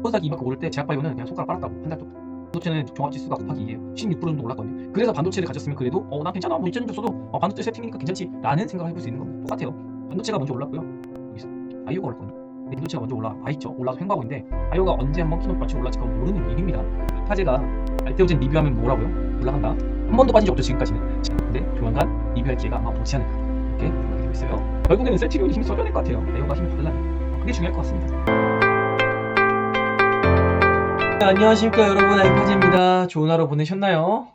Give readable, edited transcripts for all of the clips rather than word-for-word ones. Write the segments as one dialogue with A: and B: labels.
A: 코스닥 200 오를 때 제약바이오는 그냥 손가락 빨았다고 한 달 동안. 반도체는 종합지수가 곱하기 2예요. 16% 정도 올랐거든요. 그래서 반도체를 가졌으면 그래도 나 괜찮아, 뭐 이점 줬어도 반도체 세팅이니까 괜찮지 라는 생각을 해볼 수 있는 겁니다. 똑같아요. 반도체가 먼저 올랐고요. 여기서 바이오가 올랐거든요. 근데 반도체가 먼저 올라와 있죠. 올라서 횡보하고 있는데 바이오가 언제 한번 키노트 맞추고 올라갈지 그건 모르는 일입니다. 화제가 알테오젠 리뷰하면 뭐라고요? 올라간다. 한 번도 빠진 적 없죠, 지금까지는. 근데 조만간 리뷰할 기회가 아마 오지 않을까 이렇게 생각이 되고 있어요. 결국에는 셀트리온이 힘이 써줘야 될 것 같아요. 바이오가 힘이 달라요. 그게 중요할 것 같습니다. 네, 안녕하십니까 여러분, 알파즈입니다. 좋은 하루 보내셨나요?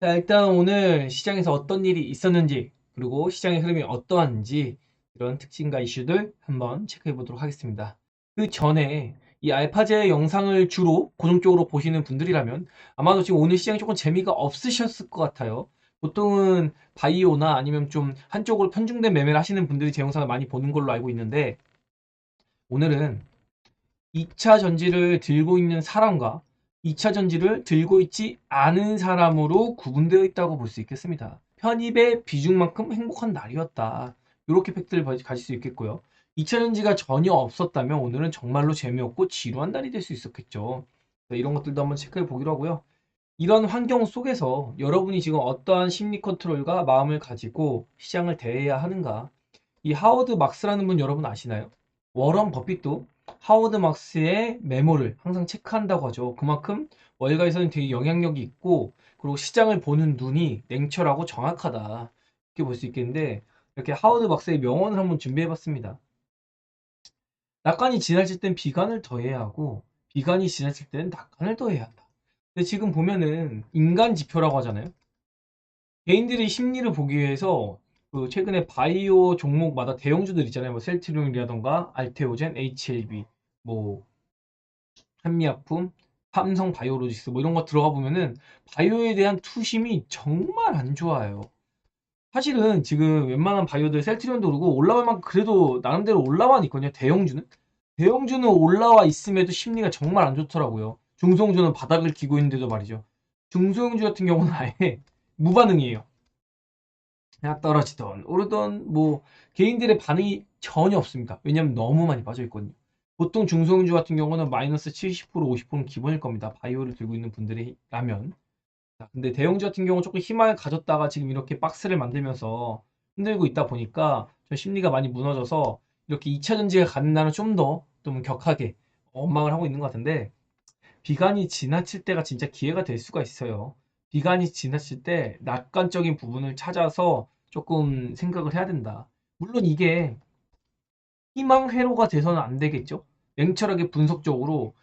A: 자, 일단 오늘 시장에서 어떤 일이 있었는지, 그리고 시장의 흐름이 어떠한지, 이런 특징과 이슈들 한번 체크해 보도록 하겠습니다. 그 전에 이 알파제 영상을 주로 고정적으로 보시는 분들이라면 아마도 지금 오늘 시장이 조금 재미가 없으셨을 것 같아요. 보통은 바이오나 아니면 좀 한쪽으로 편중된 매매를 하시는 분들이 제 영상을 많이 보는 걸로 알고 있는데, 오늘은 2차 전지를 들고 있는 사람과 2차 전지를 들고 있지 않은 사람으로 구분되어 있다고 볼 수 있겠습니다. 편입의 비중만큼 행복한 날이었다. 이렇게 팩트를 가질 수 있겠고요. 2차 전지가 전혀 없었다면 오늘은 정말로 재미없고 지루한 날이 될 수 있었겠죠. 이런 것들도 한번 체크해 보기로 하고요. 이런 환경 속에서 여러분이 지금 어떠한 심리 컨트롤과 마음을 가지고 시장을 대해야 하는가? 이 하워드 막스라는 분 여러분 아시나요? 워런 버핏도 하워드 막스의 메모를 항상 체크한다고 하죠. 그만큼 월가에서는 되게 영향력이 있고, 그리고 시장을 보는 눈이 냉철하고 정확하다, 이렇게 볼 수 있겠는데, 이렇게 하워드 막스의 명언을 한번 준비해봤습니다. 낙관이 지나칠 땐 비관을 더해야 하고, 비관이 지나칠 때는 낙관을 더해야 한다. 근데 지금 보면은 인간 지표라고 하잖아요. 개인들의 심리를 보기 위해서 그 최근에 바이오 종목마다 대형주들 있잖아요. 뭐 셀트리온이라던가 알테오젠, HLB, 뭐 한미약품, 삼성 바이오로직스 뭐 이런 거 들어가 보면은 바이오에 대한 투심이 정말 안 좋아요. 사실은 지금 웬만한 바이오들 셀트리온도 오르고 올라올 만큼 그래도 나름대로 올라와 있거든요. 대형주는 올라와 있음에도 심리가 정말 안 좋더라고요. 중소형주는 바닥을 기고 있는데도 말이죠. 중소형주 같은 경우는 아예 무반응이에요. 그냥 떨어지던 오르던 뭐 개인들의 반응이 전혀 없습니다. 왜냐면 너무 많이 빠져 있거든요. 보통 중소형주 같은 경우는 마이너스 70% 50%는 기본일 겁니다. 바이오를 들고 있는 분들이라면. 근데 대형주 같은 경우 조금 희망을 가졌다가 지금 이렇게 박스를 만들면서 흔들고 있다 보니까 좀 심리가 많이 무너져서 이렇게 2차 전지가 가는 날은 좀 더 좀 격하게 원망을 하고 있는 것 같은데, 비관이 지나칠 때가 진짜 기회가 될 수가 있어요. 비관이 지나칠 때 낙관적인 부분을 찾아서 조금 생각을 해야 된다. 물론 이게 희망 회로가 돼서는 안 되겠죠. 냉철하게 분석적으로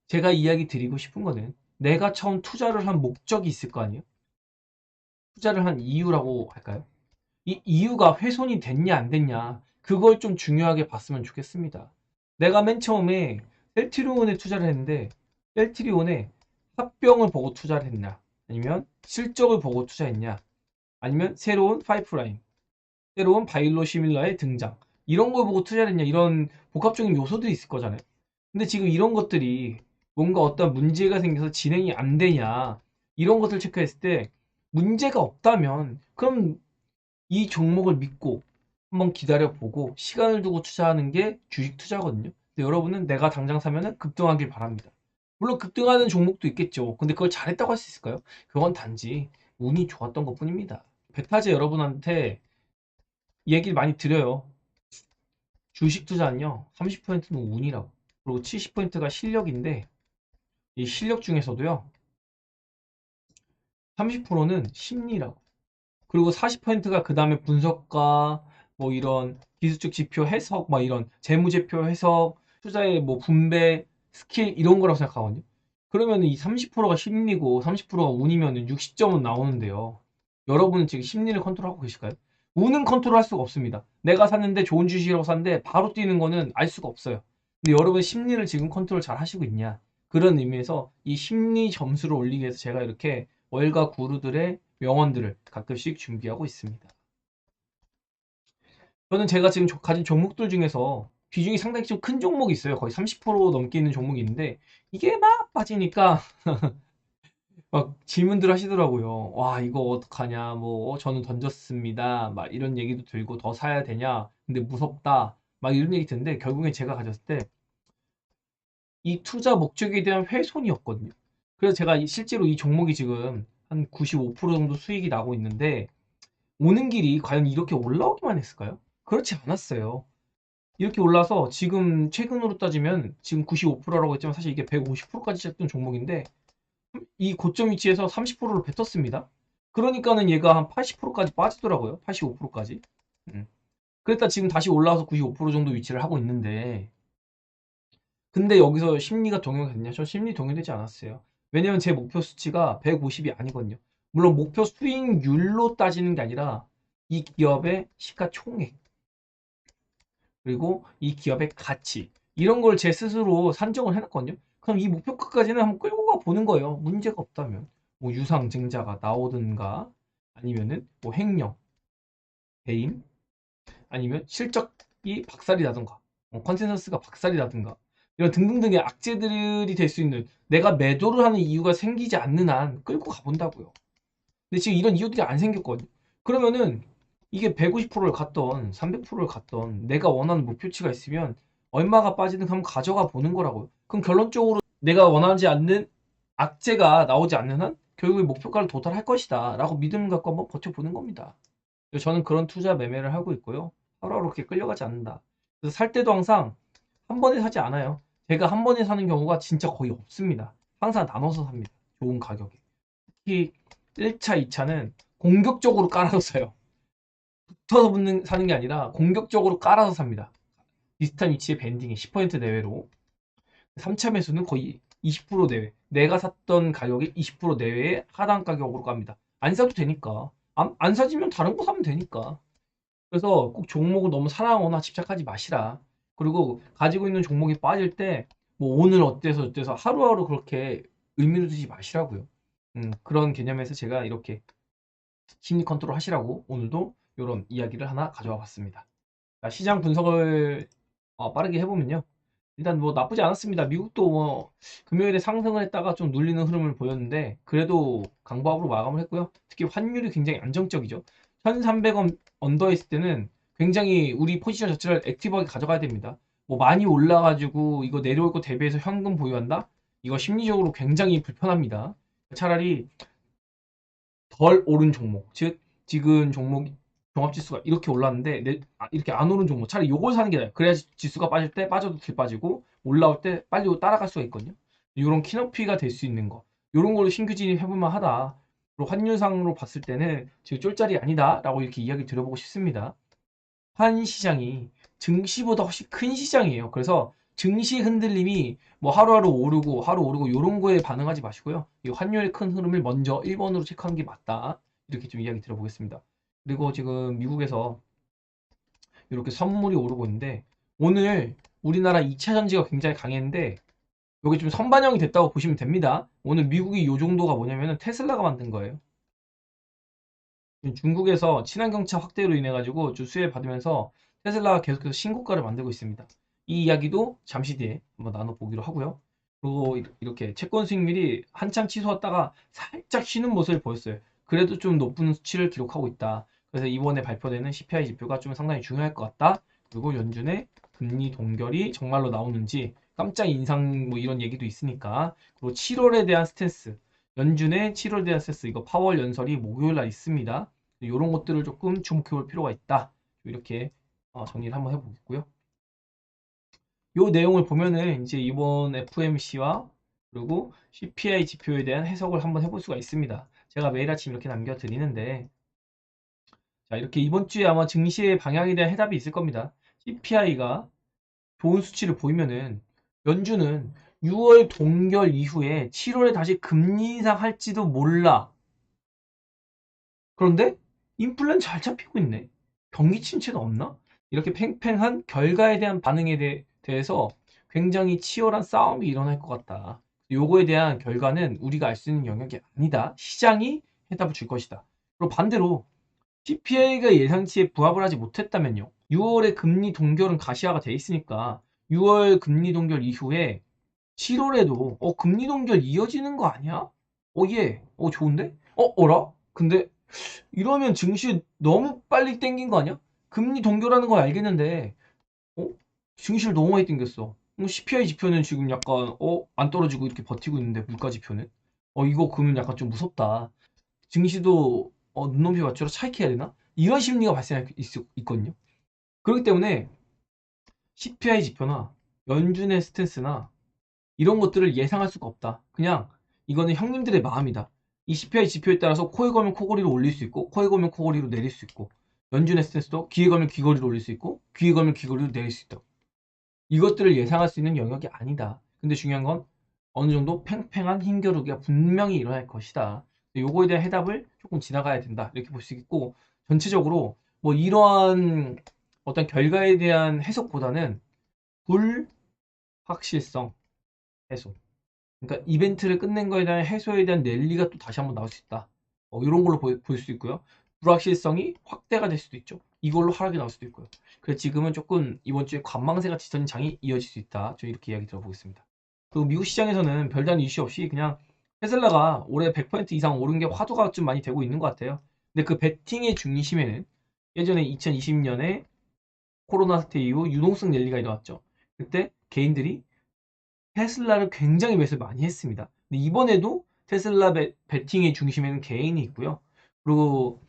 A: 제가 이야기 드리고 싶은 거는, 내가 처음 투자를 한 목적이 있을 거 아니에요? 투자를 한 이유라고 할까요? 이 이유가 훼손이 됐냐 안 됐냐, 그걸 좀 중요하게 봤으면 좋겠습니다. 내가 맨 처음에 셀트리온에 투자를 했는데 셀트리온에 합병을 보고 투자를 했냐, 아니면 실적을 보고 투자했냐, 아니면 새로운 파이프라인, 새로운 바이오시밀러의 등장, 이런 걸 보고 투자를 했냐, 이런 복합적인 요소들이 있을 거잖아요. 근데 지금 이런 것들이 뭔가 어떤 문제가 생겨서 진행이 안 되냐, 이런 것을 체크했을 때 문제가 없다면 그럼 이 종목을 믿고 한번 기다려보고 시간을 두고 투자하는 게 주식 투자거든요. 근데 여러분은 내가 당장 사면은 급등하길 바랍니다. 물론 급등하는 종목도 있겠죠. 근데 그걸 잘했다고 할 수 있을까요? 그건 단지 운이 좋았던 것 뿐입니다. 베타즈 여러분한테 얘기를 많이 드려요. 주식 투자는요, 30%는 운이라고. 그리고 70%가 실력인데, 이 실력 중에서도요, 30%는 심리라고. 그리고 40%가 그 다음에 분석과 뭐 이런 기술적 지표 해석, 막 이런 재무제표 해석, 투자의 뭐 분배, 스킬 이런 거라고 생각하거든요. 그러면 이 30%가 심리고 30%가 운이면 60점은 나오는데요. 여러분은 지금 심리를 컨트롤하고 계실까요? 운은 컨트롤할 수가 없습니다. 내가 샀는데 좋은 주식이라고 샀는데 바로 뛰는 거는 알 수가 없어요. 근데 여러분 심리를 지금 컨트롤 잘 하시고 있냐? 그런 의미에서 이 심리 점수를 올리기 위해서 제가 이렇게 월가 구루들의 명언들을 가끔씩 준비하고 있습니다. 저는 제가 지금 가진 종목들 중에서 비중이 상당히 좀 큰 종목이 있어요. 거의 30% 넘게 있는 종목이 있는데, 이게 막 빠지니까 막 질문들 하시더라고요. 와, 이거 어떡하냐, 뭐 저는 던졌습니다, 막 이런 얘기도 들고, 더 사야 되냐, 근데 무섭다, 막 이런 얘기 듣는데, 결국엔 제가 가졌을 때 이 투자 목적에 대한 훼손이었거든요. 그래서 제가 실제로 이 종목이 지금 한 95% 정도 수익이 나고 있는데 오는 길이 과연 이렇게 올라오기만 했을까요? 그렇지 않았어요. 이렇게 올라서 지금 최근으로 따지면 지금 95%라고 했지만 사실 이게 150%까지 시작된 종목인데 이 고점 위치에서 30%를 뱉었습니다. 그러니까는 얘가 한 80%까지 빠지더라고요. 85%까지. 그랬다 지금 다시 올라와서 95% 정도 위치를 하고 있는데 근데 여기서 심리가 동요가 됐냐? 저 심리 동요되지 않았어요. 왜냐면 제 목표 수치가 150이 아니거든요. 물론 목표 수익률로 따지는 게 아니라 이 기업의 시가총액 그리고 이 기업의 가치 이런 걸 제 스스로 산정을 해놨거든요. 그럼 이 목표가까지는 한번 끌고 가 보는 거예요. 문제가 없다면 뭐 유상증자가 나오든가 아니면은 뭐 횡령, 배임 아니면 실적이 박살이 나든가 컨센서스가 박살이 나든가 이런 등등등의 악재들이 될 수 있는 내가 매도를 하는 이유가 생기지 않는 한 끌고 가본다고요. 근데 지금 이런 이유들이 안 생겼거든요. 그러면은 이게 150%를 갔던 300%를 갔던 내가 원하는 목표치가 있으면 얼마가 빠지든 한번 가져가 보는 거라고요. 그럼 결론적으로 내가 원하지 않는 악재가 나오지 않는 한 결국에 목표가를 도달할 것이다 라고 믿음 갖고 한번 버텨보는 겁니다. 저는 그런 투자 매매를 하고 있고요. 하루하루 그렇게 끌려가지 않는다. 그래서 살 때도 항상 한 번에 사지 않아요. 제가 한 번에 사는 경우가 진짜 거의 없습니다. 항상 나눠서 삽니다. 좋은 가격에. 특히 1차, 2차는 공격적으로 깔아서 사요. 붙어서 사는 게 아니라 공격적으로 깔아서 삽니다. 비슷한 위치의 밴딩에 10% 내외로. 3차 매수는 거의 20% 내외. 내가 샀던 가격의 20% 내외의 하단 가격으로 갑니다. 안 사도 되니까. 안 사지면 다른 거 사면 되니까. 그래서 꼭 종목을 너무 사랑하거나 집착하지 마시라. 그리고 가지고 있는 종목이 빠질 때 뭐 오늘 어때서 하루하루 그렇게 의미를 두지 마시라고요. 그런 개념에서 제가 이렇게 심리 컨트롤 하시라고 오늘도 이런 이야기를 하나 가져와 봤습니다. 자, 시장 분석을 빠르게 해보면요. 일단 뭐 나쁘지 않았습니다. 미국도 뭐 금요일에 상승을 했다가 좀 눌리는 흐름을 보였는데 그래도 강보합으로 마감을 했고요. 특히 환율이 굉장히 안정적이죠. 1,300원 언더 있을 때는 굉장히 우리 포지션 자체를 액티브하게 가져가야 됩니다. 뭐 많이 올라가지고 이거 내려올 거 대비해서 현금 보유한다? 이거 심리적으로 굉장히 불편합니다. 차라리 덜 오른 종목, 즉 지금 종목 종합지수가 이렇게 올랐는데 이렇게 안 오른 종목 차라리 요걸 사는 게 나아요. 그래야 지수가 빠질 때 빠져도 덜 빠지고 올라올 때 빨리 따라갈 수가 있거든요. 이런 키높이가 될 수 있는 거 이런 걸로 신규 진입해볼만 하다. 그리고 환율상으로 봤을 때는 지금 쫄짜리 아니다 라고 이렇게 이야기 드려보고 싶습니다. 한 시장이 증시보다 훨씬 큰 시장이에요. 그래서 증시 흔들림이 뭐 하루하루 오르고 하루 오르고 이런 거에 반응하지 마시고요. 이 환율의 큰 흐름을 먼저 1번으로 체크하는 게 맞다. 이렇게 좀 이야기 들어보겠습니다. 그리고 지금 미국에서 이렇게 선물이 오르고 있는데 오늘 우리나라 2차 전지가 굉장히 강했는데 여기 좀 선반영이 됐다고 보시면 됩니다. 오늘 미국이 이 정도가 뭐냐면 테슬라가 만든 거예요. 중국에서 친환경차 확대로 인해 가지고 수혜를 받으면서 테슬라가 계속해서 신고가를 만들고 있습니다. 이 이야기도 잠시 뒤에 한번 나눠보기로 하고요. 그리고 이렇게 채권 수익률이 한참 치솟았다가 살짝 쉬는 모습을 보였어요. 그래도 좀 높은 수치를 기록하고 있다. 그래서 이번에 발표되는 CPI 지표가 좀 상당히 중요할 것 같다. 그리고 연준의 금리 동결이 정말로 나오는지 깜짝 인상 뭐 이런 얘기도 있으니까. 그리고 7월에 대한 스탠스, 연준의 7월에 대한 스탠스 이거 파월 연설이 목요일 날 있습니다. 이런 것들을 조금 주목해 볼 필요가 있다. 이렇게 정리를 한번 해보겠고요. 이 내용을 보면은 이제 이번 FOMC와 그리고 CPI 지표에 대한 해석을 한번 해볼 수가 있습니다. 제가 매일 아침 이렇게 남겨드리는데 자 이렇게 이번 주에 아마 증시의 방향에 대한 해답이 있을 겁니다. CPI가 좋은 수치를 보이면은 연준은 6월 동결 이후에 7월에 다시 금리 인상할지도 몰라. 그런데 인플레는 잘 잡히고 있네. 경기 침체는 없나? 이렇게 팽팽한 결과에 대한 반응에 대해서 굉장히 치열한 싸움이 일어날 것 같다. 요거에 대한 결과는 우리가 알 수 있는 영역이 아니다. 시장이 해답을 줄 것이다. 그리고 반대로 CPI가 예상치에 부합을 하지 못했다면요. 6월에 금리 동결은 가시화가 돼 있으니까 6월 금리 동결 이후에 7월에도 금리 동결 이어지는 거 아니야? 예. 좋은데? 어라? 근데 이러면 증시 너무 빨리 땡긴 거 아니야? 금리 동결하는 거 알겠는데, 어? 증시를 너무 많이 땡겼어. CPI 지표는 지금 약간 안 떨어지고 이렇게 버티고 있는데 물가 지표는 이거 그러면 약간 좀 무섭다. 증시도 눈높이 맞추러 차익해야 되나? 이런 심리가 발생할 있거든요. 그렇기 때문에 CPI 지표나 연준의 스탠스나 이런 것들을 예상할 수가 없다. 그냥 이거는 형님들의 마음이다. 이 CPI 지표에 따라서 코에 걸면 코걸이로 올릴 수 있고 코에 걸면 코걸이로 내릴 수 있고 연준의 스탠스도 귀에 걸면 귀걸이로 올릴 수 있고 귀에 걸면 귀걸이로 내릴 수 있다. 이것들을 예상할 수 있는 영역이 아니다. 근데 중요한 건 어느 정도 팽팽한 힘겨루기가 분명히 일어날 것이다. 요거에 대한 해답을 조금 지나가야 된다. 이렇게 볼 수 있고 전체적으로 뭐 이러한 어떤 결과에 대한 해석보다는 불확실성 해소. 그러니까 이벤트를 끝낸 거에 대한 해소에 대한 랠리가 또 다시 한번 나올 수 있다. 이런 걸로 볼 수 있고요. 불확실성이 확대가 될 수도 있죠. 이걸로 하락이 나올 수도 있고요. 그래서 지금은 조금 이번 주에 관망세가 짙어진 장이 이어질 수 있다. 저 이렇게 이야기 들어보겠습니다. 그리고 미국 시장에서는 별다른 이슈 없이 그냥 테슬라가 올해 100% 이상 오른 게 화두가 좀 많이 되고 있는 것 같아요. 근데 그 베팅의 중심에는 예전에 2020년에 코로나 사태 이후 유동성 랠리가 일어났죠. 그때 개인들이 테슬라를 굉장히 매수를 많이 했습니다. 근데 이번에도 테슬라 베팅의 중심에는 개인이 있고요. 그리고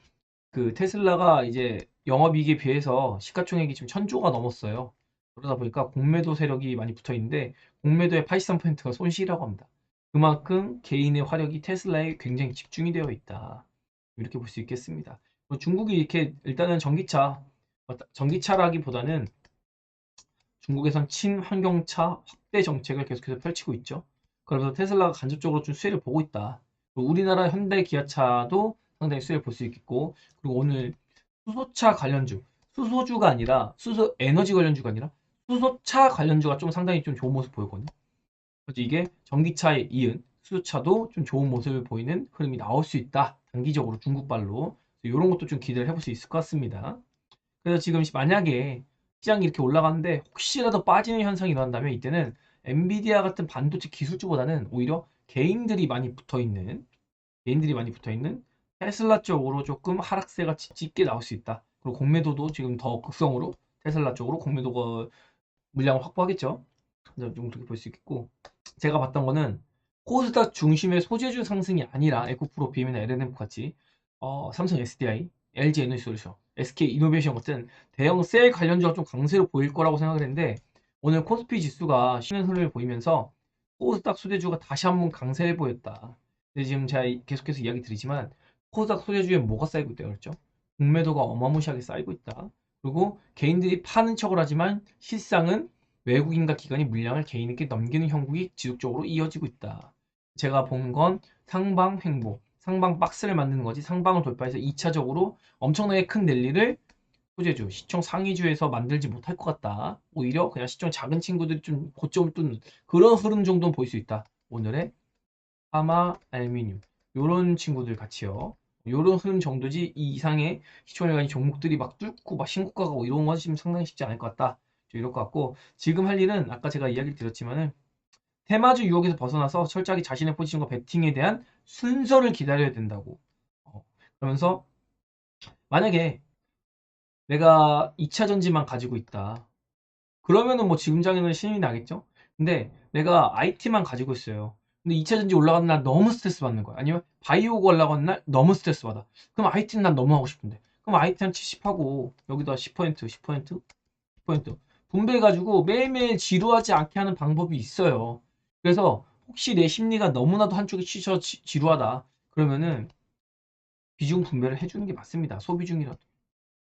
A: 그 테슬라가 이제 영업이익에 비해서 시가총액이 지금 1000조가 넘었어요. 그러다 보니까 공매도 세력이 많이 붙어 있는데 공매도의 83%가 손실이라고 합니다. 그만큼 개인의 화력이 테슬라에 굉장히 집중이 되어 있다. 이렇게 볼 수 있겠습니다. 중국이 이렇게 일단은 전기차라기보다는 중국에선 친환경차 확대 정책을 계속해서 펼치고 있죠. 그러면서 테슬라가 간접적으로 좀 수혜를 보고 있다. 그리고 우리나라 현대 기아차도 상당히 수혜를 볼 수 있겠고, 그리고 오늘 수소차 관련주, 수소주가 아니라 수소 에너지 관련주가 아니라 수소차 관련주가 좀 상당히 좀 좋은 모습 보였거든요. 그래서 이게 전기차에 이은 수소차도 좀 좋은 모습을 보이는 흐름이 나올 수 있다. 단기적으로 중국발로. 이런 것도 좀 기대를 해볼 수 있을 것 같습니다. 그래서 지금 만약에 시장이 이렇게 올라가는데 혹시라도 빠지는 현상이 일어난다면 이때는 엔비디아 같은 반도체 기술주보다는 오히려 개인들이 많이 붙어 있는 테슬라 쪽으로 조금 하락세가 짙게 나올 수 있다. 그리고 공매도도 지금 더 극성으로 테슬라 쪽으로 공매도가 물량을 확보하겠죠. 그래서 좀 그렇게 볼 수 있겠고, 제가 봤던 거는 코스닥 중심의 소재주 상승이 아니라 에코프로, BM이나 LNM 같이 삼성 SDI, LG 에너지솔루션, SK 이노베이션 같은 대형 셀 관련주가 좀 강세로 보일 거라고 생각을 했는데 오늘 코스피 지수가 쉬는 흐름을 보이면서 코스닥 소재주가 다시 한번 강세를 보였다. 근데 지금 제가 계속해서 이야기 드리지만 코스닥 소재주에 뭐가 쌓이고 있다고 그랬죠? 공매도가 어마무시하게 쌓이고 있다. 그리고 개인들이 파는 척을 하지만 실상은 외국인과 기관이 물량을 개인에게 넘기는 형국이 지속적으로 이어지고 있다. 제가 본 건 상방 횡보, 상방 박스를 만드는 거지 상방을 돌파해서 2차적으로 엄청나게 큰 랠리를 소재주, 시총 상위주에서 만들지 못할 것 같다. 오히려 그냥 시총 작은 친구들이 좀 고점을 뚫는 그런 흐름 정도는 보일 수 있다. 오늘의 파마, 알미늄 요런 친구들 같이요. 요런 흐름 정도지 이 이상의 시총을 종목들이 막 뚫고 막 신고가 가고 이런 건 지금 상당히 쉽지 않을 것 같다. 이럴 것 같고 지금 할 일은 아까 제가 이야기를 드렸지만은 테마주 유혹에서 벗어나서 철저하게 자신의 포지션과 배팅에 대한 순서를 기다려야 된다고. 그러면서 만약에 내가 2차 전지만 가지고 있다. 그러면은 뭐 지금 장에는 신이 나겠죠? 근데 내가 IT만 가지고 있어요. 근데 2차 전지 올라가는 날 너무 스트레스 받는 거야. 아니면 바이오가 올라가는 날 너무 스트레스 받아. 그럼 IT는 난 너무 하고 싶은데. 그럼 IT 한 70하고 여기다 10%, 10%, 10% 분배해가지고 매일매일 지루하지 않게 하는 방법이 있어요. 그래서 혹시 내 심리가 너무나도 한쪽에 치셔 지루하다. 그러면은 비중 분배를 해주는 게 맞습니다. 소비 중이라도.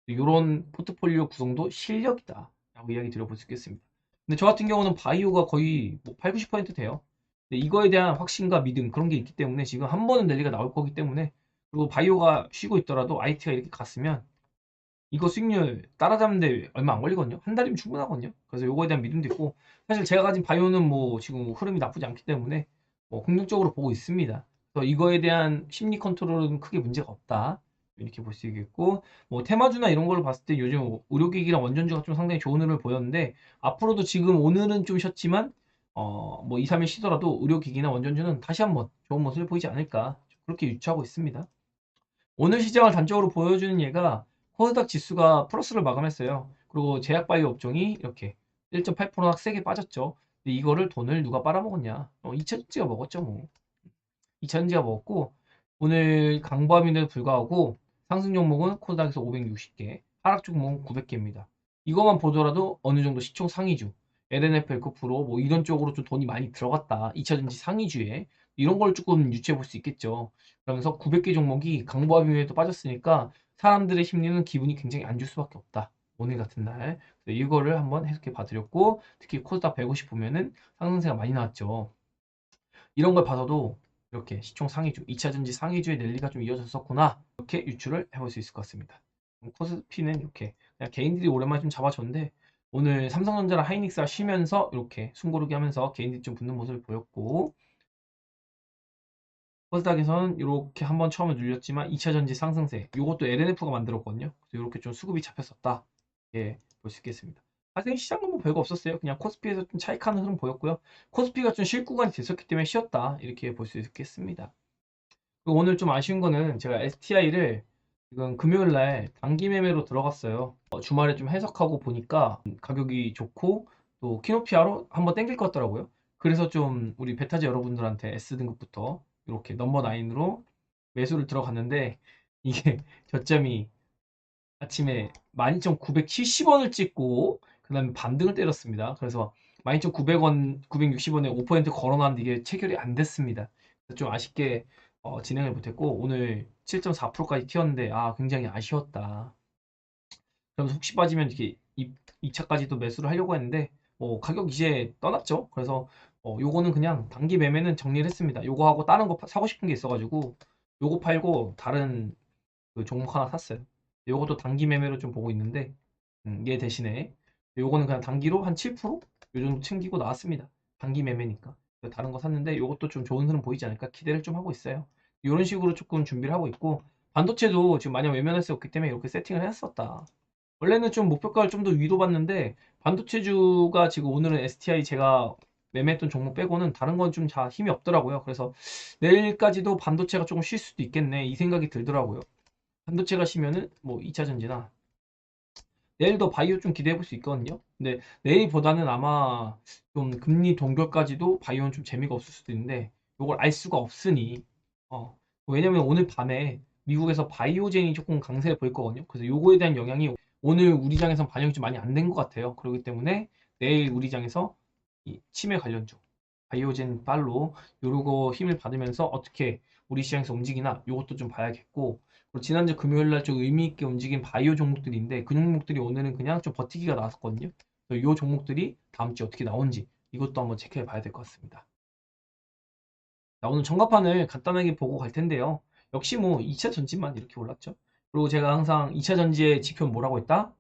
A: 이런 포트폴리오 구성도 실력이다. 라고 이야기 드려볼 수 있겠습니다. 근데 저 같은 경우는 바이오가 거의 뭐 8, 90% 돼요. 근데 이거에 대한 확신과 믿음 그런 게 있기 때문에 지금 한 번은 랠리가 나올 거기 때문에 그리고 바이오가 쉬고 있더라도 IT가 이렇게 갔으면 이거 수익률 따라잡는데 얼마 안 걸리거든요. 한 달이면 충분하거든요. 그래서 요거에 대한 믿음도 있고 사실 제가 가진 바이오는 뭐 지금 흐름이 나쁘지 않기 때문에 뭐 긍정적으로 보고 있습니다. 그래서 이거에 대한 심리 컨트롤은 크게 문제가 없다. 이렇게 볼 수 있겠고 뭐 테마주나 이런 걸로 봤을 때 요즘 의료기기랑 원전주가 좀 상당히 좋은 흐름을 보였는데 앞으로도 지금 오늘은 좀 쉬었지만 뭐 2, 3일 쉬더라도 의료기기나 원전주는 다시 한번 좋은 모습을 보이지 않을까 그렇게 유추하고 있습니다. 오늘 시장을 단적으로 보여주는 예가 코스닥 지수가 플러스를 마감했어요. 그리고 제약바이오 업종이 이렇게 1.8%나 세게 빠졌죠. 근데 이거를 돈을 누가 빨아먹었냐? 2차전지가 먹었죠, 뭐. 2차전지가 먹었고, 오늘 강보합인데도 불구하고 상승 종목은 코스닥에서 560개, 하락 종목은 900개입니다. 이것만 보더라도 어느 정도 시총 상위주, LNF, 에코프로 뭐 이런 쪽으로 좀 돈이 많이 들어갔다. 2차전지 상위주에 이런 걸 조금 유추해 볼 수 있겠죠. 그러면서 900개 종목이 강보합인에도 빠졌으니까 사람들의 심리는 기분이 굉장히 안 좋을 수밖에 없다. 오늘 같은 날. 그래서 이거를 한번 해석해 봐드렸고, 특히 코스닥 150 보면은 상승세가 많이 나왔죠. 이런 걸 봐서도 이렇게 시총 상위주, 2차전지 상위주의 랠리가 좀 이어졌었구나. 이렇게 유추를 해볼 수 있을 것 같습니다. 코스피는 이렇게 그냥 개인들이 오랜만에 좀 잡아줬는데 오늘 삼성전자랑 하이닉스가 쉬면서 이렇게 숨고르기 하면서 개인들이 좀 붙는 모습을 보였고, 코스닥에서는 이렇게 한번 처음에 눌렸지만 2차전지 상승세, 이것도 LNF가 만들었거든요. 그래서 이렇게 좀 수급이 잡혔었다. 예, 볼 수 있겠습니다. 사실 시장은 뭐 별거 없었어요. 그냥 코스피에서 좀 차익하는 흐름 보였고요. 코스피가 좀 쉴 구간이 됐었기 때문에 쉬었다. 이렇게 볼 수 있겠습니다. 그리고 오늘 좀 아쉬운 거는 제가 STI를 지금 금요일 날 단기 매매로 들어갔어요. 주말에 좀 해석하고 보니까 가격이 좋고 또 키노피아로 한번 땡길 것 같더라고요. 그래서 좀 우리 베타즈 여러분들한테 S등급부터 이렇게 넘버 9으로 매수를 들어갔는데 이게 저점이 아침에 12,970원을 찍고 그 다음에 반등을 때렸습니다. 그래서 12,900원, 960원에 5% 걸어놨는데 이게 체결이 안 됐습니다. 좀 아쉽게 진행을 못했고 오늘 7.4%까지 튀었는데 굉장히 아쉬웠다. 그러면서 혹시 빠지면 이렇게 2차까지도 매수를 하려고 했는데 가격 이제 떠났죠. 그래서 요거는 그냥 단기 매매는 정리를 했습니다. 요거 하고 다른 거 사고 싶은 게 있어가지고 요거 팔고 다른 그 종목 하나 샀어요. 요것도 단기 매매로 좀 보고 있는데 얘 대신에 요거는 그냥 단기로 한 7%? 요 정도 챙기고 나왔습니다. 단기 매매니까. 다른 거 샀는데 요것도 좀 좋은 흐름 보이지 않을까 기대를 좀 하고 있어요. 이런 식으로 조금 준비를 하고 있고, 반도체도 지금 마냥 외면할 수 없기 때문에 이렇게 세팅을 했었다. 원래는 좀 목표가를 좀 더 위로 봤는데 반도체주가 지금 오늘은 STI 제가 매매했던 종목 빼고는 다른 건 좀 다 힘이 없더라고요. 그래서 내일까지도 반도체가 조금 쉴 수도 있겠네 이 생각이 들더라고요. 반도체가 쉬면은 뭐 2차 전지나 내일도 바이오 좀 기대해 볼 수 있거든요. 근데 내일보다는 아마 좀 금리 동결까지도 바이오는 좀 재미가 없을 수도 있는데 이걸 알 수가 없으니 왜냐면 오늘 밤에 미국에서 바이오젠이 조금 강세를 보일 거거든요. 그래서 요거에 대한 영향이 오늘 우리 장에선 반영이 좀 많이 안 된 것 같아요. 그렇기 때문에 내일 우리 장에서 이 치매 관련주 바이오젠 빨로 요러고 힘을 받으면서 어떻게 우리 시장에서 움직이나 요것도 좀 봐야겠고, 그리고 지난주 금요일 날 좀 의미 있게 움직인 바이오 종목들인데 그 종목들이 오늘은 그냥 좀 버티기가 나왔거든요. 그래서 요 종목들이 다음 주에 어떻게 나온지 이것도 한번 체크해 봐야 될 것 같습니다. 자, 오늘 전과판을 간단하게 보고 갈 텐데요. 역시 뭐 2차 전지만 이렇게 올랐죠. 그리고 제가 항상 2차 전지의 지표는 뭐라고 했다?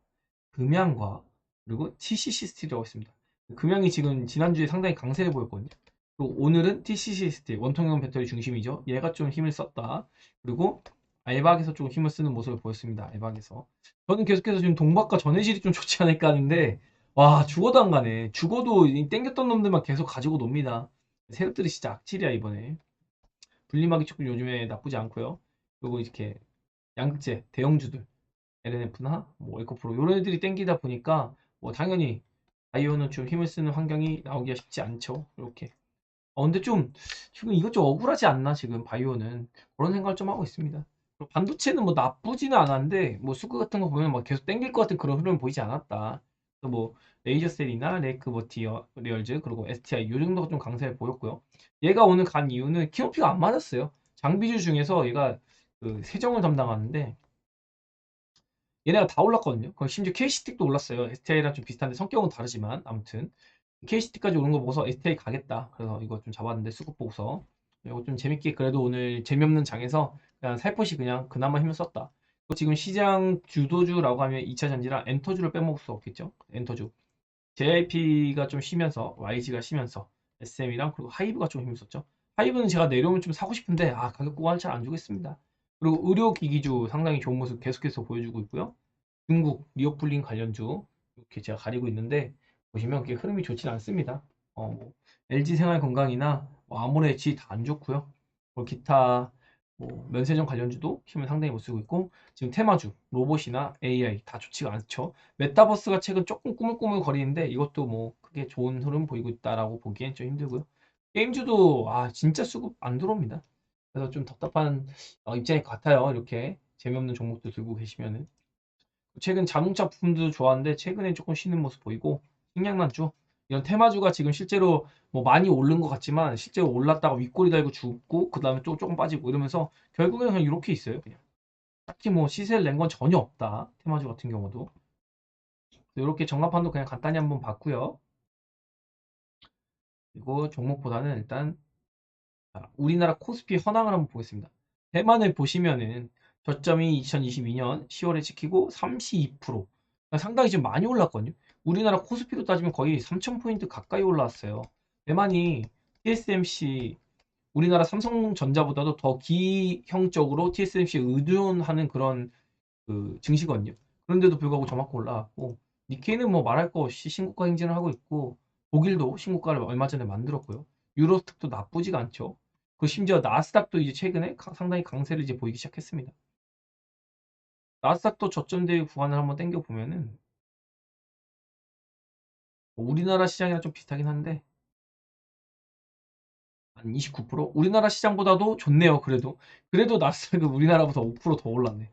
A: 금양과 그리고 TCC 스틸이라고 했습니다. 금양이 지금 지난주에 상당히 강세를 보였거든요. 그리고 오늘은 TCC 스틸, 원통형 배터리 중심이죠. 얘가 좀 힘을 썼다. 그리고 알박에서 좀 힘을 쓰는 모습을 보였습니다. 알박에서. 저는 계속해서 지금 동박과 전해질이 좀 좋지 않을까 하는데, 와, 죽어도 안 가네. 죽어도 이 땡겼던 놈들만 계속 가지고 놉니다. 세력들이 진짜 악질이야, 이번에. 분리막이 조금 요즘에 나쁘지 않고요. 그리고 이렇게 양극재, 대형주들. LNF나 뭐 에코프로 이런 애들이 땡기다 보니까 뭐 당연히 바이오는 좀 힘을 쓰는 환경이 나오기가 쉽지 않죠. 이렇게. 근데 좀 지금 이것 좀 억울하지 않나 지금 바이오는 그런 생각을 좀 하고 있습니다. 그리고 반도체는 뭐 나쁘지는 않았는데 뭐 수그 같은 거 보면 막 계속 땡길 것 같은 그런 흐름 보이지 않았다. 또 뭐 레이저셀이나 레이크 버티어 리얼즈 그리고 STI 이 정도가 좀 강세를 보였고요. 얘가 오늘 간 이유는 키높이가 안 맞았어요. 장비주 중에서 얘가 그 세정을 담당하는데 얘네가 다 올랐거든요. 심지어 KC틱도 올랐어요. STI랑 좀 비슷한데 성격은 다르지만 아무튼 KC틱까지 오는 거 보고서 STI 가겠다. 그래서 이거 좀 잡았는데 수급 보고서 이거 좀 재밌게 그래도 오늘 재미없는 장에서 그냥 살포시 그냥 그나마 힘을 썼다. 지금 시장 주도주라고 하면 2차 전지랑 엔터주를 빼먹을 수 없겠죠. 엔터주. JIP가 좀 쉬면서 YG가 쉬면서 SM이랑 그리고 하이브가 좀 힘썼죠. 하이브는 제가 내려오면 좀 사고 싶은데 가격 구간을 잘 안 주고 있습니다. 그리고 의료기기주 상당히 좋은 모습 계속해서 보여주고 있고요. 중국 리오플린 관련주 이렇게 제가 가리고 있는데 보시면 그게 흐름이 좋지는 않습니다. 뭐 LG생활건강이나 뭐 아모레 G 다 안 좋고요. 뭐 기타 뭐 면세점 관련주도 힘을 상당히 못 쓰고 있고 지금 테마주, 로봇이나 AI 다 좋지가 않죠. 메타버스가 최근 조금 꾸물꾸물 거리는데 이것도 뭐 크게 좋은 흐름 보이고 있다라고 보기엔 좀 힘들고요. 게임주도 진짜 수급 안 들어옵니다. 그래서 좀 답답한 입장일 것 같아요. 이렇게 재미없는 종목도 들고 계시면은. 최근 자동차 부품도 좋았는데 최근에 조금 쉬는 모습 보이고 식량난주 이런 테마주가 지금 실제로 뭐 많이 오른 것 같지만 실제로 올랐다가 윗꼬리 달고 죽고 그 다음에 또 조금 빠지고 이러면서 결국에는 그냥 이렇게 있어요. 그냥 딱히 뭐 시세를 낸 건 전혀 없다. 테마주 같은 경우도 이렇게 전간판도 그냥 간단히 한번 봤고요. 그리고 종목보다는 일단 우리나라 코스피 현황을 한번 보겠습니다. 대만을 보시면은 저점이 2022년 10월에 찍히고 32%. 상당히 지금 많이 올랐거든요. 우리나라 코스피로 따지면 거의 3,000포인트 가까이 올라왔어요. 대만이 TSMC, 우리나라 삼성전자보다도 더 기형적으로 TSMC에 의존하는 그런 그 증시거든요. 그런데도 불구하고 저만큼 올라왔고, 니케이는 뭐 말할 거 없이 신고가 행진을 하고 있고, 독일도 신고가를 얼마 전에 만들었고요. 유로스톡도 나쁘지가 않죠. 그 심지어 나스닥도 이제 최근에 상당히 강세를 이제 보이기 시작했습니다. 나스닥도 저점 대비 구간을 한번 당겨 보면은 우리나라 시장이랑 좀 비슷하긴 한데 한 29%? 우리나라 시장보다도 좋네요. 그래도 나스닥은 우리나라보다 5%더 올랐네.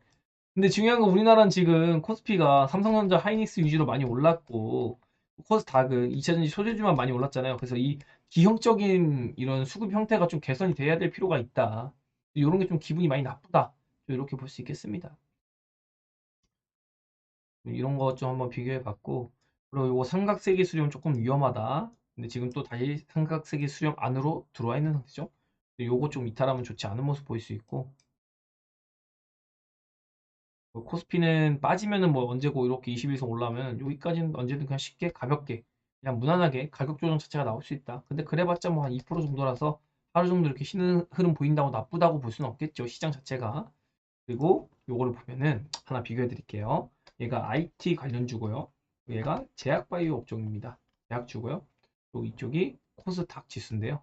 A: 근데 중요한 건 우리나라는 지금 코스피가 삼성전자, 하이닉스 위주로 많이 올랐고 코스닥은 2차전지 소재주만 많이 올랐잖아요. 그래서 이 기형적인 이런 수급 형태가 좀 개선이 돼야 될 필요가 있다. 이런 게 좀 기분이 많이 나쁘다. 이렇게 볼 수 있겠습니다. 이런 것 좀 한번 비교해 봤고 그리고 이거 삼각세기 수렴 조금 위험하다. 근데 지금 또 다시 삼각세기 수렴 안으로 들어와 있는 상태죠. 요거 좀 이탈하면 좋지 않은 모습 보일 수 있고 뭐 코스피는 빠지면은 뭐 언제고 이렇게 20일선 올라오면 여기까지는 언제든 그냥 쉽게 가볍게 그냥 무난하게 가격 조정 자체가 나올 수 있다. 근데 그래봤자 뭐 한 2% 정도라서 하루 정도 이렇게 쉬는 흐름 보인다고 나쁘다고 볼 수는 없겠죠. 시장 자체가. 그리고 요거를 보면은 하나 비교해 드릴게요. 얘가 IT 관련주고요. 얘가 제약바이오 업종입니다. 제약주고요. 또 이쪽이 코스닥 지수인데요.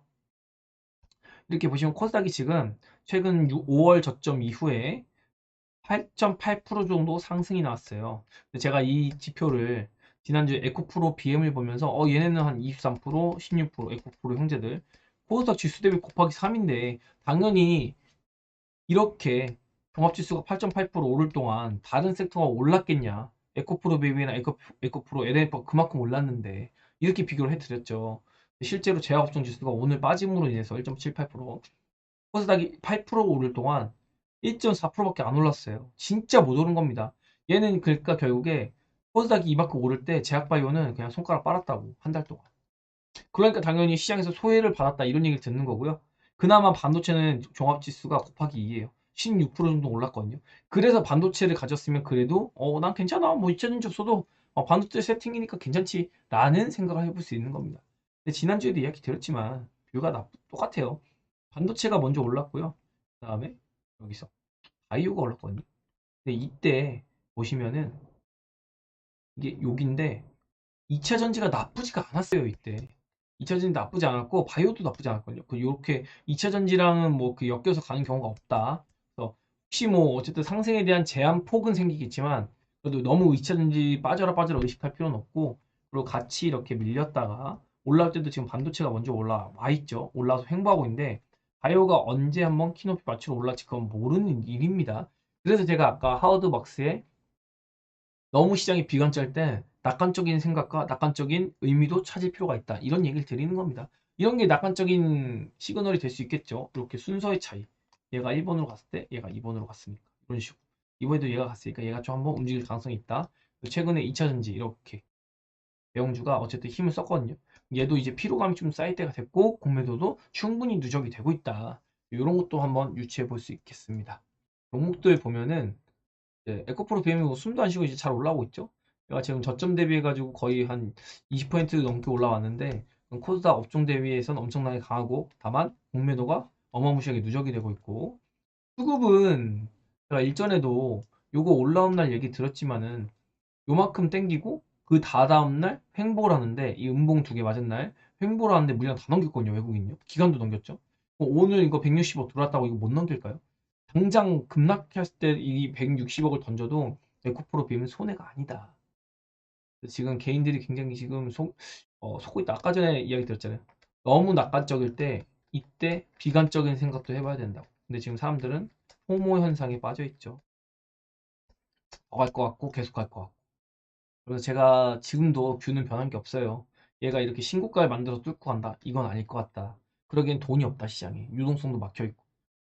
A: 이렇게 보시면 코스닥이 지금 최근 5월 저점 이후에 8.8% 정도 상승이 나왔어요. 제가 이 지표를 지난주에 에코프로 BM을 보면서 얘네는 한 23%, 16%, 에코프로 형제들 코스닥 지수 대비 곱하기 3인데 당연히 이렇게 종합지수가 8.8% 오를 동안 다른 섹터가 올랐겠냐. 에코프로 베이비나 에코프로 LNF가 그만큼 올랐는데 이렇게 비교를 해드렸죠. 실제로 제약업종 지수가 오늘 빠짐으로 인해서 1.78%, 코스닥이 8% 오를 동안 1.4%밖에 안 올랐어요. 진짜 못 오른 겁니다. 얘는 그러니까 결국에 코스닥이 이만큼 오를 때 제약바이오는 그냥 손가락 빨았다고 한 달 동안. 그러니까 당연히 시장에서 소외를 받았다 이런 얘기를 듣는 거고요. 그나마 반도체는 종합지수가 곱하기 2예요. 16% 정도 올랐거든요. 그래서 반도체를 가졌으면 그래도 난 괜찮아. 뭐 2차전지 없어도 반도체 세팅이니까 괜찮지 라는 생각을 해볼 수 있는 겁니다. 근데 지난주에도 이야기 드렸지만 뷰가 똑같아요. 반도체가 먼저 올랐고요. 그 다음에 여기서 바이오가 올랐거든요. 근데 이때 보시면은 이게 여기인데 2차 전지가 나쁘지가 않았어요, 이때. 2차 전지 나쁘지 않았고 바이오도 나쁘지 않았거든요. 그 요렇게 2차 전지랑은 뭐 그 엮여서 가는 경우가 없다. 그래서 혹시 뭐 어쨌든 상승에 대한 제한 폭은 생기겠지만 그래도 너무 2차 전지 빠져라 의식할 필요는 없고 그리고 같이 이렇게 밀렸다가 올라올 때도 지금 반도체가 먼저 올라와 있죠. 올라와서 횡보하고 있는데 바이오가 언제 한번 키높이 맞추러 올라올지 그건 모르는 일입니다. 그래서 제가 아까 하워드박스에 너무 시장이 비관적일 때 낙관적인 생각과 낙관적인 의미도 찾을 필요가 있다. 이런 얘기를 드리는 겁니다. 이런 게 낙관적인 시그널이 될 수 있겠죠. 이렇게 순서의 차이. 얘가 1번으로 갔을 때 얘가 2번으로 갔으니까. 이런 식으로. 이번에도 얘가 갔으니까 얘가 좀 한번 움직일 가능성이 있다. 최근에 2차전지 이렇게 대형주가 어쨌든 힘을 썼거든요. 얘도 이제 피로감이 좀 쌓일 때가 됐고 공매도도 충분히 누적이 되고 있다. 이런 것도 한번 유추해 볼 수 있겠습니다. 종목들 보면은 네, 에코프로 BM이 숨도 안 쉬고 이제 잘 올라오고 있죠. 얘가 지금 저점 대비해가지고 거의 한 20% 넘게 올라왔는데 코스닥 업종 대비해서는 엄청나게 강하고 다만 공매도가 어마무시하게 누적이 되고 있고 수급은 제가 일전에도 요거 올라온 날 얘기 들었지만은 요만큼 땡기고 그 다다음 날 횡보를 하는데 이 음봉 두 개 맞은 날 횡보를 하는데 물량 다 넘겼거든요. 외국인요. 기간도 넘겼죠. 오늘 이거 165 들어왔다고 이거 못 넘길까요? 당장 급락했을 때 이 160억을 던져도 에코프로 비면 손해가 아니다. 지금 개인들이 굉장히 지금 속고 있다. 아까 전에 이야기 들었잖아요. 너무 낙관적일 때 이때 비관적인 생각도 해봐야 된다고. 근데 지금 사람들은 호모 현상에 빠져 있죠. 더 갈 것 같고 계속 갈 것 같고. 그래서 제가 지금도 뷰는 변한 게 없어요. 얘가 이렇게 신고가를 만들어서 뚫고 간다. 이건 아닐 것 같다. 그러기엔 돈이 없다 시장에. 유동성도 막혀 있고.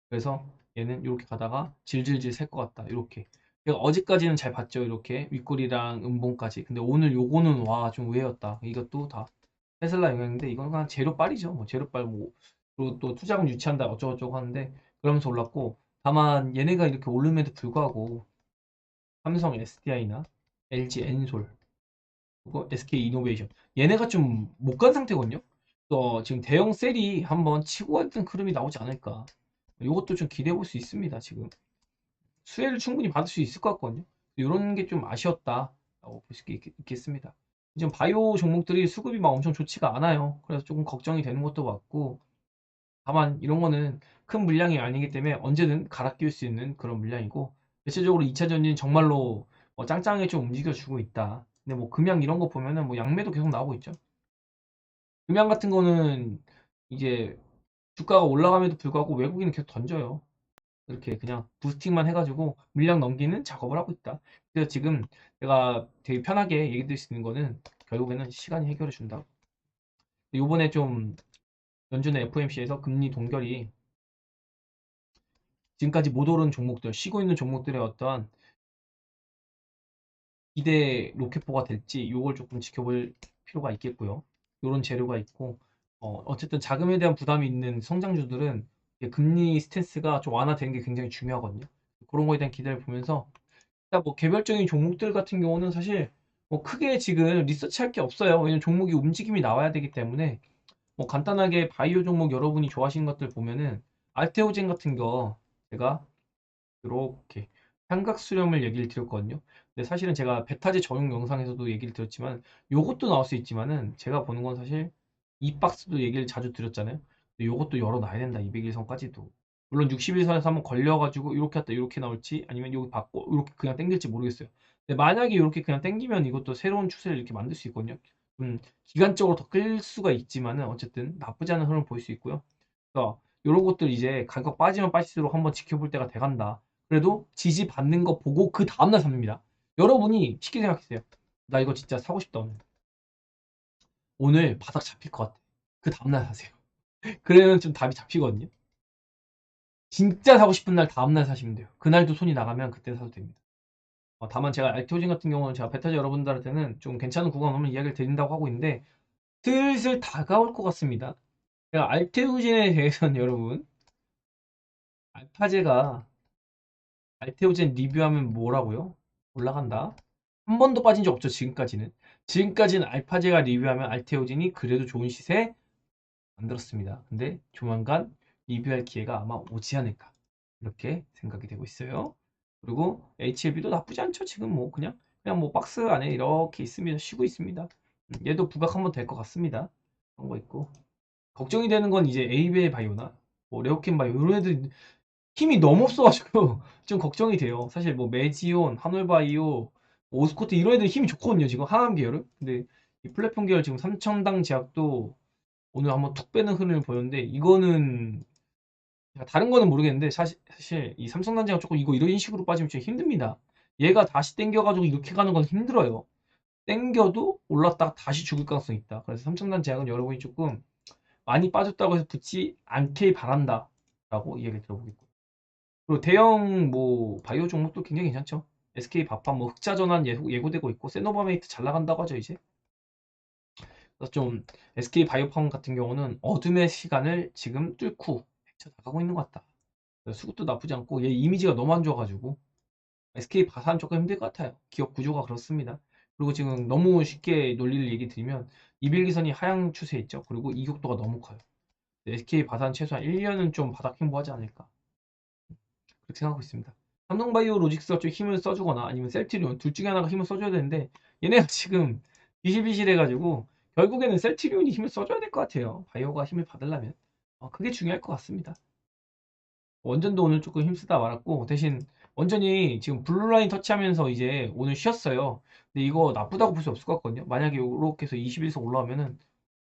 A: 그래서 얘는 이렇게 가다가 질질질 셀 것 같다. 이렇게. 제가 어제까지는 잘 봤죠. 이렇게 윗골이랑 음봉까지. 근데 오늘 요거는 와 좀 우회였다. 이것도 다 테슬라 영향인데 이건 그냥 재료빨이죠. 뭐 재료빨 뭐 그리고 또 투자금 유치한다 어쩌고저쩌고 하는데 그러면서 올랐고 다만 얘네가 이렇게 오름에도 불구하고 삼성 SDI나 LG 엔솔 그리고 SK 이노베이션 얘네가 좀 못 간 상태거든요. 또 지금 대형 셀이 한번 치고 갔던 흐름이 나오지 않을까. 이것도 좀 기대해 볼 수 있습니다. 지금 수혜를 충분히 받을 수 있을 것 같거든요. 이런 게 좀 아쉬웠다라고 볼 수 있겠습니다. 지금 바이오 종목들이 수급이 막 엄청 좋지가 않아요. 그래서 조금 걱정이 되는 것도 맞고 다만 이런 거는 큰 물량이 아니기 때문에 언제든 갈아 끼울 수 있는 그런 물량이고 대체적으로 2차 전지는 정말로 짱짱하게 좀 움직여주고 있다. 근데 뭐 금양 이런 거 보면은 뭐 양매도 계속 나오고 있죠. 금양 같은 거는 이제 주가가 올라감에도 불구하고 외국인은 계속 던져요. 이렇게 그냥 부스팅만 해가지고 물량 넘기는 작업을 하고 있다. 그래서 지금 내가 되게 편하게 얘기 드릴 수 있는 거는 결국에는 시간이 해결해 준다. 요번에 좀 연준의 FOMC에서 금리 동결이 지금까지 못 오른 종목들, 쉬고 있는 종목들의 어떠한 기대 로켓포가 될지 요걸 조금 지켜볼 필요가 있겠고요. 요런 재료가 있고 어쨌든 자금에 대한 부담이 있는 성장주들은 금리 스탠스가 좀 완화되는 게 굉장히 중요하거든요. 그런 거에 대한 기대를 보면서 일단 뭐 개별적인 종목들 같은 경우는 사실 뭐 크게 지금 리서치할 게 없어요. 왜냐면 종목이 움직임이 나와야 되기 때문에 뭐 간단하게 바이오 종목 여러분이 좋아하시는 것들 보면은 알테오젠 같은 거 제가 이렇게 삼각수렴을 얘기를 드렸거든요. 근데 사실은 제가 베타제 적용 영상에서도 얘기를 드렸지만 요것도 나올 수 있지만은 제가 보는 건 사실 이 박스도 얘기를 자주 드렸잖아요. 근데 요것도 열어놔야 된다. 200일선까지도. 물론 60일선에서 한번 걸려가지고 이렇게 했다 이렇게 나올지 아니면 여기 받고 이렇게 그냥 땡길지 모르겠어요. 근데 만약에 이렇게 그냥 땡기면 이것도 새로운 추세를 이렇게 만들 수 있거든요. 기간적으로 더 끌 수가 있지만은 어쨌든 나쁘지 않은 흐름을 볼 수 있고요. 그래서 이런 것들 이제 가격 빠지면 빠질수록 한번 지켜볼 때가 돼간다. 그래도 지지받는 거 보고 그 다음날 삽니다. 여러분이 쉽게 생각했어요. 나 이거 진짜 사고 싶다 오늘. 오늘 바닥 잡힐 것 같아. 그 다음날 사세요. 그러면 좀 답이 잡히거든요. 진짜 사고 싶은 날 다음날 사시면 돼요. 그날도 손이 나가면 그때 사도 됩니다. 다만 제가 알테오진 같은 경우는 제가 베타즈 여러분들한테는 좀 괜찮은 구간 오면 이야기를 드린다고 하고 있는데 슬슬 다가올 것 같습니다. 제가 알테오진에 대해서는 여러분 알파제가 알테오젠 리뷰하면 뭐라고요? 올라간다. 한 번도 빠진 적 없죠, 지금까지는. 지금까지는 알파제가 리뷰하면 알테오젠이 그래도 좋은 시세 만들었습니다. 근데 조만간 리뷰할 기회가 아마 오지 않을까. 이렇게 생각이 되고 있어요. 그리고 HLB도 나쁘지 않죠. 지금 뭐 그냥 뭐 박스 안에 이렇게 있습니다. 쉬고 있습니다. 얘도 부각 한번 될 것 같습니다. 그런 거 있고. 걱정이 되는 건 이제 에이베 바이오나 뭐 레오킨 바이오 이런 애들 힘이 너무 없어가지고 좀 걱정이 돼요. 사실 뭐 메지온, 한올바이오, 오스코트 이런 애들 힘이 좋거든요. 지금 하남 계열은. 근데 이 플랫폼 계열 지금 삼천당 제약도 오늘 한번 툭 빼는 흐름을 보였는데 이거는 다른 거는 모르겠는데 사실 이 삼성당 제약 조금 이거 이런 식으로 빠지면 좀 힘듭니다. 얘가 다시 땡겨가지고 이렇게 가는 건 힘들어요. 땡겨도 올랐다가 다시 죽을 가능성이 있다. 그래서 삼성단 제약은 여러분이 조금 많이 빠졌다고 해서 붙지 않길 바란다. 라고 이야기 들어보겠고. 그리고 대형 뭐 바이오 종목도 굉장히 괜찮죠. SK 바파 뭐 흑자 전환 예고되고 있고 세노바메이트 잘 나간다고 하죠 이제. 그래서 좀 SK 바이오팜 같은 경우는 어둠의 시간을 지금 뚫고 헤쳐나가고 있는 것 같다. 수급도 나쁘지 않고 얘 이미지가 너무 안 좋아가지고 SK 바사는 조금 힘들 것 같아요. 기업 구조가 그렇습니다. 그리고 지금 너무 쉽게 논리를 얘기 드리면 이빌기선이 하향 추세에 있죠. 그리고 이격도가 너무 커요. SK 바사는 최소한 1년은 좀 바닥 행보하지 않을까. 그렇게 생각하고 있습니다. 삼성바이오 로직스가 좀 힘을 써주거나 아니면 셀트리온 둘 중에 하나가 힘을 써줘야 되는데 얘네가 지금 비실비실해가지고 결국에는 셀트리온이 힘을 써줘야 될 것 같아요. 바이오가 힘을 받으려면 그게 중요할 것 같습니다. 원전도 오늘 조금 힘쓰다 말았고, 대신 원전이 지금 블루라인 터치하면서 이제 오늘 쉬었어요. 근데 이거 나쁘다고 볼 수 없을 것 같거든요. 만약에 이렇게 해서 21선 올라오면은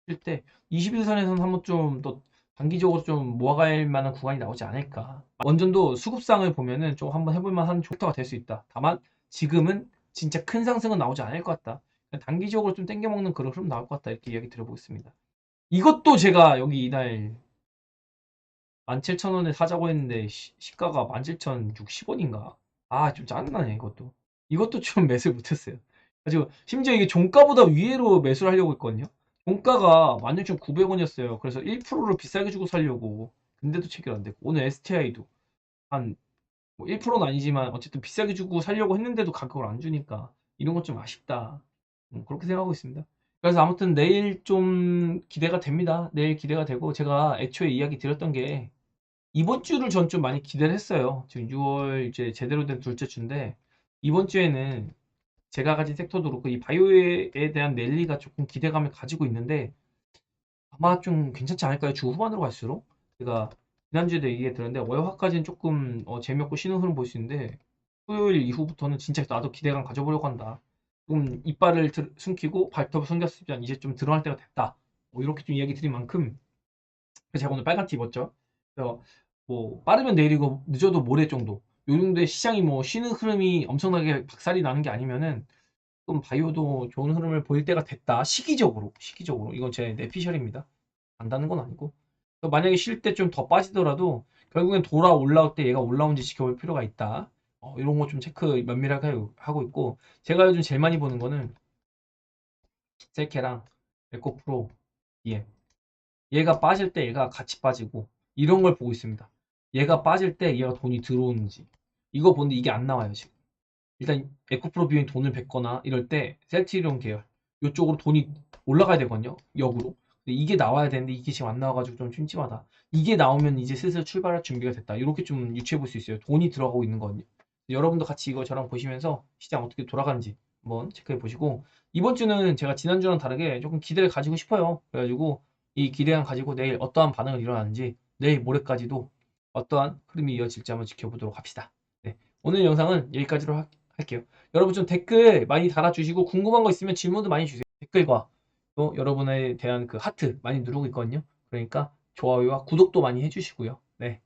A: 쉴 때 21선에서는 한번 좀 또 단기적으로 좀 모아갈 만한 구간이 나오지 않을까. 원전도 수급상을 보면은 좀 한번 해볼 만한 족터가 될 수 있다. 다만 지금은 진짜 큰 상승은 나오지 않을 것 같다. 그냥 단기적으로 좀 땡겨먹는 그런 흐름 나올 것 같다. 이렇게 이야기 들어보겠습니다. 이것도 제가 여기 이날 17,000원에 사자고 했는데 시가가 17,060원인가? 아, 좀 짜증나네, 이것도. 이것도 좀 매수를 못했어요. 가지고 심지어 이게 종가보다 위로 매수를 하려고 했거든요. 종가가 16,900원이었어요. 그래서 1%를 비싸게 주고 살려고. 근데도 체결 안 됐고. 오늘 STI도 한 1%는 아니지만 어쨌든 비싸게 주고 살려고 했는데도 가격을 안 주니까 이런 건 좀 아쉽다. 그렇게 생각하고 있습니다. 그래서 아무튼 내일 좀 기대가 됩니다. 내일 기대가 되고 제가 애초에 이야기 드렸던 게 이번 주를 전 좀 많이 기대를 했어요. 지금 6월 이제 제대로 된 둘째 주인데 이번 주에는 제가 가진 섹터도 그렇고 이 바이오에 대한 랠리가 조금 기대감을 가지고 있는데 아마 좀 괜찮지 않을까요? 주 후반으로 갈수록 제가 지난주에도 얘기 드렸는데 월화까지는 조금 재미없고 쉬는 흐름 볼 수 있는데 토요일 이후부터는 진짜 나도 기대감 가져보려고 한다. 좀 이빨을 숨기고 발톱을 숨겼으면 이제 좀 드러날 때가 됐다. 뭐 이렇게 좀 이야기 드린 만큼 그래서 제가 오늘 빨간 티 입었죠. 그래서 뭐 빠르면 내일이고 늦어도 모레 정도. 요 정도의 시장이 뭐 쉬는 흐름이 엄청나게 박살이 나는 게 아니면은 좀 바이오도 좋은 흐름을 보일 때가 됐다. 시기적으로. 이건 제 내피셜입니다. 안다는 건 아니고. 그래서 만약에 쉴 때 좀 더 빠지더라도 결국엔 돌아 올라올 때 얘가 올라온지 지켜볼 필요가 있다. 이런 거 좀 체크 면밀하게 하고 있고 제가 요즘 제일 많이 보는 거는 셀케랑 에코프로, EM. 얘가 빠질 때 얘가 같이 빠지고 이런 걸 보고 있습니다. 얘가 빠질 때 얘가 돈이 들어오는지 이거 보는데 이게 안 나와요 지금. 일단 에코프로 비용이 돈을 뱉거나 이럴 때 셀트리온 계열 이쪽으로 돈이 올라가야 되거든요. 역으로. 근데 이게 나와야 되는데 이게 지금 안 나와가지고 좀 찜찜하다. 이게 나오면 이제 슬슬 출발할 준비가 됐다. 이렇게 좀 유추해 볼 수 있어요. 돈이 들어가고 있는 거거든요. 여러분도 같이 이거 저랑 보시면서 시장 어떻게 돌아가는지 한번 체크해 보시고 이번 주는 제가 지난주랑 다르게 조금 기대를 가지고 싶어요. 그래가지고 이 기대감 가지고 내일 어떠한 반응을 일어나는지 내일 모레까지도 어떠한 흐름이 이어질지 한번 지켜보도록 합시다. 네, 오늘 영상은 여기까지로 할게요. 여러분 좀 댓글 많이 달아주시고 궁금한 거 있으면 질문도 많이 주세요. 댓글과 또 여러분에 대한 그 하트 많이 누르고 있거든요. 그러니까 좋아요와 구독도 많이 해주시고요. 네,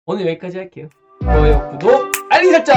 A: 오늘 여기까지 할게요. 좋아요, 구독, 알림 설정!